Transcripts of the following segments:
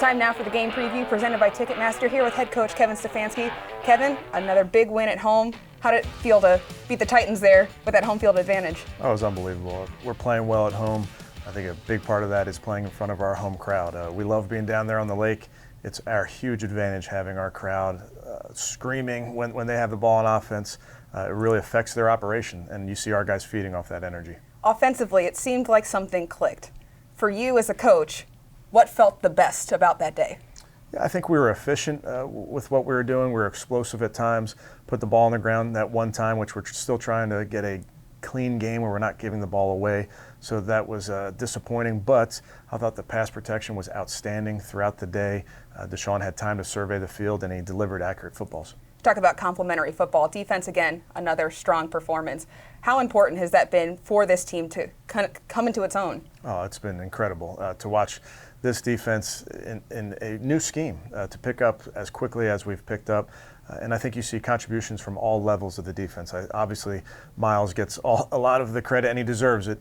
time now for the game preview presented by Ticketmaster, here with head coach Kevin Stefanski. Kevin, another big win at home. How did it feel to beat the Titans there with that home field advantage? Oh, it was unbelievable. We're playing well at home. I think a big part of that is playing in front of our home crowd. We love being down there on the lake. It's our huge advantage having our crowd screaming when they have the ball on offense. It really affects their operation, and you see our guys feeding off that energy. Offensively, it seemed like something clicked. For you as a coach, what felt the best about that day? Yeah, I think we were efficient with what we were doing. We were explosive at times, put the ball on the ground that one time, which we're still trying to get a clean game where we're not giving the ball away. So that was disappointing, but I thought the pass protection was outstanding throughout the day. Deshaun had time to survey the field, and he delivered accurate footballs. Talk about complementary football. Defense, again, another strong performance. How important has that been for this team to kind of come into its own? Oh, it's been incredible to watch this defense in a new scheme, to pick up as quickly as we've picked up. And I think you see contributions from all levels of the defense. Obviously, Miles gets a lot of the credit, and he deserves it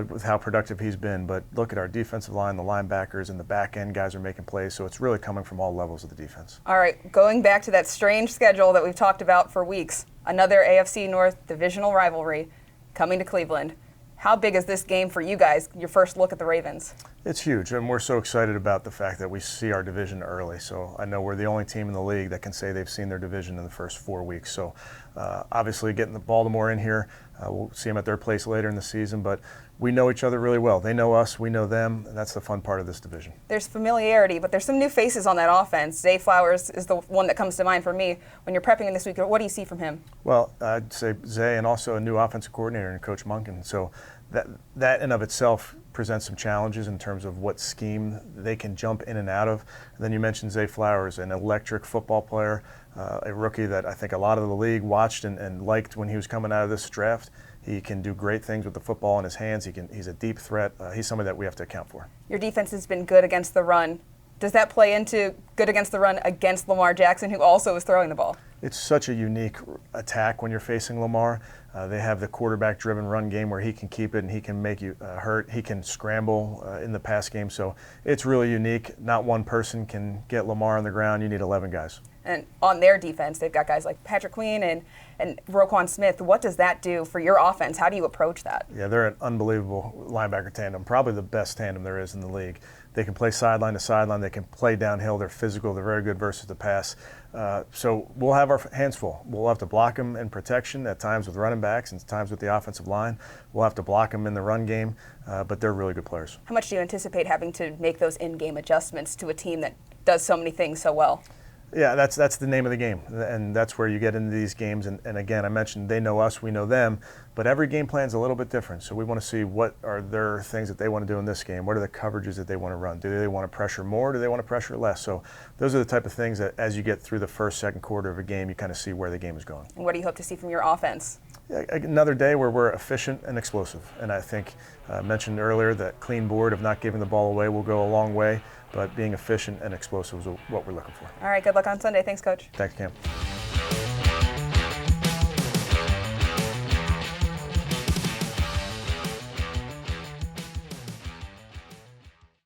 with how productive he's been. But look at our defensive line, the linebackers, and the back end guys are making plays. So it's really coming from all levels of the defense. All right, going back to that strange schedule that we've talked about for weeks, another AFC North divisional rivalry coming to Cleveland. How big is this game for you guys, your first look at the Ravens? It's huge, and we're so excited about the fact that we see our division early. So I know we're the only team in the league that can say they've seen their division in the first 4 weeks. So obviously getting the Baltimore in here, we'll see them at their place later in the season, but we know each other really well. They know us, we know them, and that's the fun part of this division. There's familiarity, but there's some new faces on that offense. Zay Flowers is the one that comes to mind for me. When you're prepping him this week, what do you see from him? Well, I'd say Zay, and also a new offensive coordinator in Coach Monken. So that in of itself presents some challenges in terms of what scheme they can jump in and out of. And then you mentioned Zay Flowers, an electric football player, a rookie that I think a lot of the league watched and liked when he was coming out of this draft. He can do great things with the football in his hands. He's a deep threat. He's somebody that we have to account for. Your defense has been good against the run. Does that play into good against the run against Lamar Jackson, who also is throwing the ball? It's such a unique attack when you're facing Lamar. They have the quarterback-driven run game where he can keep it and he can make you hurt. He can scramble in the pass game. So it's really unique. Not one person can get Lamar on the ground. You need 11 guys. And on their defense, they've got guys like Patrick Queen and Roquan Smith. What does that do for your offense? How do you approach that? Yeah, they're an unbelievable linebacker tandem, probably the best tandem there is in the league. They can play sideline to sideline. They can play downhill. They're physical. They're very good versus the pass. So we'll have our hands full. We'll have to block them in protection at times with running backs and times with the offensive line. We'll have to block them in the run game, but they're really good players. How much do you anticipate having to make those in-game adjustments to a team that does so many things so well? Yeah, that's the name of the game, and that's where you get into these games. And again, I mentioned they know us, we know them, but every game plan is a little bit different. So we want to see what are their things that they want to do in this game. What are the coverages that they want to run? Do they want to pressure more? Do they want to pressure less? So those are the type of things that as you get through the first, second quarter of a game, you kind of see where the game is going. And what do you hope to see from your offense? Another day where we're efficient and explosive. And I think I mentioned earlier that clean board of not giving the ball away will go a long way, but being efficient and explosive is what we're looking for. All right, good luck on Sunday. Thanks, Coach. Thanks, Cam.